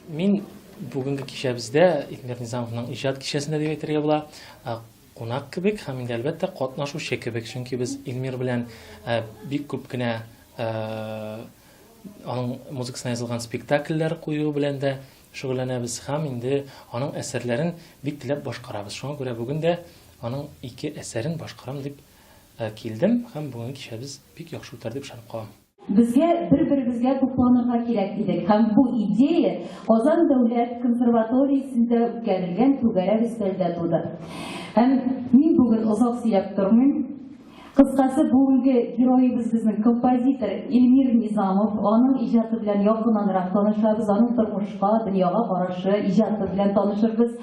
Мин бүгінгі кешебізде Илмир Низамовның ижад кешесінде деп әйтергә була. Кунак кебек һәм инде әлбәттә катнашучы кебек, чөнки без Илмир белән бик күп кенә аның музыкасына язылган спектакльләр кую белән дә шөгыльләнәбез һәм инде аның әсәрләрен бик теләп башкарабыз. Шуңа күрә бүген дә аның ике әсәрен башкарам дип килдем һәм бүгенге кичәбез бик яхшы үтәр дип ышанып калам. Безгә бер-беребезгә тупланырга кирәк дидек һәм бу идея Казан дәүләт консерваториясендә үткәрелгән түгәрәк өстәлдә туды. Һәм мин бүген озак сөйләп тормыйм. Кыскасы, бүгенге героебыз безнең композитор Илмир Низамов, аның иҗаты белән якыннанрак танышабыз, аның тормышка, дөньяга карашы, иҗаты белән танышырбыз.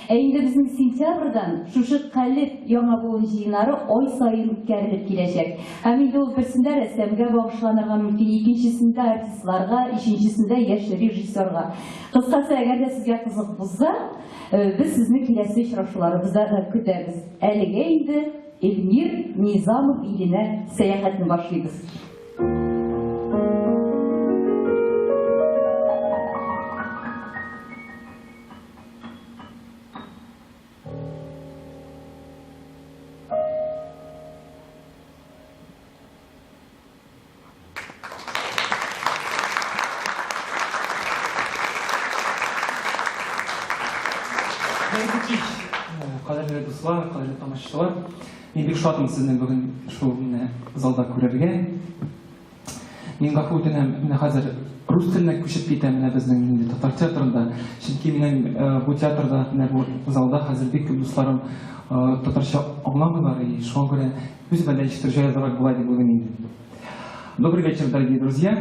Инде безнең сентябрьдән шушы Калит яңа буын җыеннары ай саен үткәрелеп киләчәк. Һәм инде ул берсендә рәссамга багышланырга мөмкин, икенчесендә артистларга, өченчесендә яшь режиссерга. Кыскасы, әгәр дә сезгә кызык булса, без сезне киләсе очрашуларыбызда көтәбез. Әлегә инде Илмир Низамов иленә сәяхәтне башлыйбыз. Кадерле дуслар, кадерле тамашачылар, мин бик шатмын сезне бүген шул залда күрергә. Мин гафу үтенәм, менә хәзер рус теленә күчеп китәм менә безнең татар театрында. Чөнки минем бу театрда, менә бу залда хәзер бик күп дусларым татарча аңламыйлар, и шуңа күрә үз бәләчтер җайлырак була дип уйлыйм инде. Добрый вечер, дорогие друзья.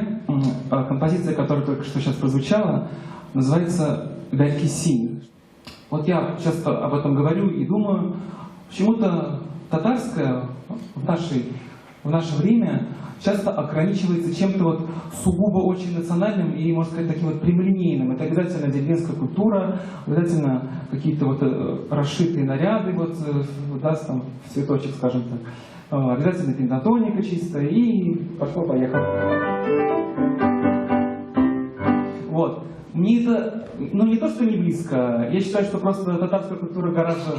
Композиция, которая только что сейчас прозвучала, называется «Вялький синь». Вот я часто об этом говорю и думаю, почему-то татарское в наше время часто ограничивается чем-то вот сугубо очень национальным и, можно сказать, таким вот прямолинейным. Это обязательно деревенская культура, обязательно какие-то вот расшитые наряды, вот, да, там, в цветочек, скажем так. Обязательно пентатоника чистая и пошло-поехало. Вот. Мне это, не то, что не близко, я считаю, что просто татарская культура гораздо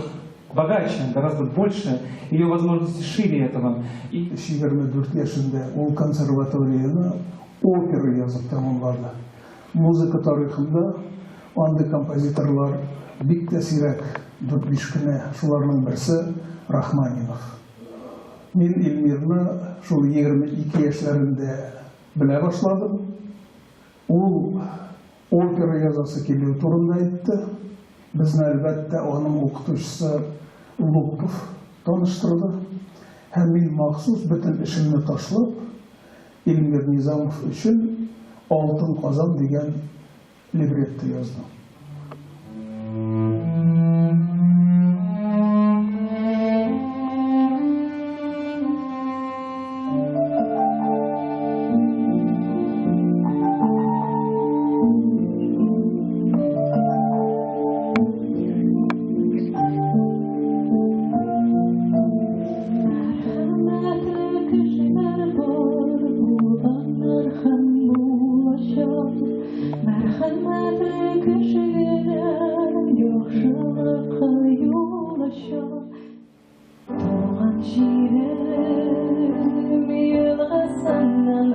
богаче, гораздо больше, ее возможности шире этого. И 24 yaşında o konservatuariyada opera yazıp tamamladı. Muzika tarihinde anda kompozitorlar bik təsirək 4-5 kine şularının birisi Rahmanинов. Мен Илмирni şul 22 yaşlarında bile başladım. O opera yazası keliyor turunda etti. Bizni elbette onun okutuşusu Lupov tanıştırdı. Hem ben maksus bütün işimni taşlap Ilmir Nizamov için Altın Kazan degan libretto yazdım. Туган җирем, елга сыннан